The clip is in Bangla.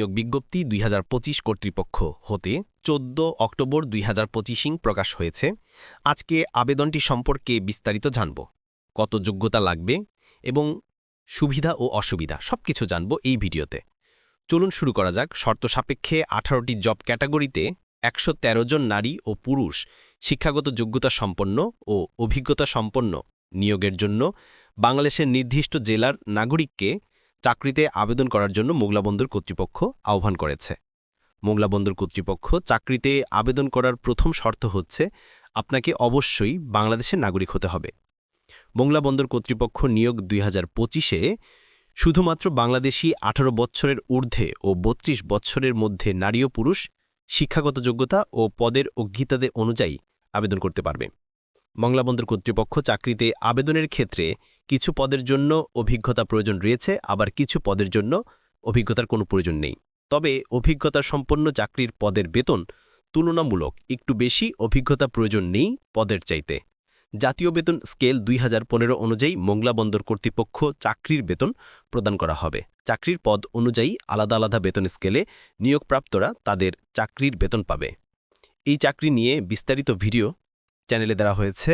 নিয়োগ বিজ্ঞপ্তি 2025 কর্তৃপক্ষ হতে 14 অক্টোবর 2025 প্রকাশ হয়েছে। আজকে আবেদনটি সম্পর্কে বিস্তারিত জানব, কত যোগ্যতা লাগবে এবং সুবিধা ও অসুবিধা সবকিছু জানব এই ভিডিওতে। চলুন শুরু করা যাক। শর্ত সাপেক্ষে 18টি জব ক্যাটাগরিতে 113 জন নারী ও পুরুষ শিক্ষাগত যোগ্যতা সম্পন্ন ও অভিজ্ঞতা সম্পন্ন নিয়োগের জন্য বাংলাদেশের নির্দিষ্ট জেলার নাগরিককে চাকরিতে আবেদন করার জন্য মোংলা বন্দর কর্তৃপক্ষ আহ্বান করেছে। মোংলা বন্দর কর্তৃপক্ষ চাকরিতে আবেদন করার প্রথম শর্ত হচ্ছে আপনাকে অবশ্যই বাংলাদেশের নাগরিক হতে হবে। মোংলা বন্দর কর্তৃপক্ষ নিয়োগ 2025-এ শুধুমাত্র বাংলাদেশি 18 বছরের ঊর্ধ্বে ও 32 বছরের মধ্যে নারী ও পুরুষ শিক্ষাগত যোগ্যতা ও পদের অগ্রিতাদে অনুযায়ী আবেদন করতে পারবে। মোংলা বন্দর কর্তৃপক্ষ চাকরিতে আবেদনের ক্ষেত্রে কিছু পদের জন্য অভিজ্ঞতা প্রয়োজন রয়েছে, আবার কিছু পদের জন্য অভিজ্ঞতার কোনো প্রয়োজন নেই। তবে অভিজ্ঞতা সম্পন্ন চাকরির পদের বেতন তুলনামূলক একটু বেশি অভিজ্ঞতা প্রয়োজন নেই পদের চাইতে। জাতীয় বেতন স্কেল 2015 অনুযায়ী মোংলা বন্দর কর্তৃপক্ষ চাকরির বেতন প্রদান করা হবে। চাকরির পদ অনুযায়ী আলাদা আলাদা বেতন স্কেলে নিয়োগপ্রাপ্তরা তাদের চাকরির বেতন পাবে। এই চাকরি নিয়ে বিস্তারিত ভিডিও চ্যানেলে দেওয়া হয়েছে।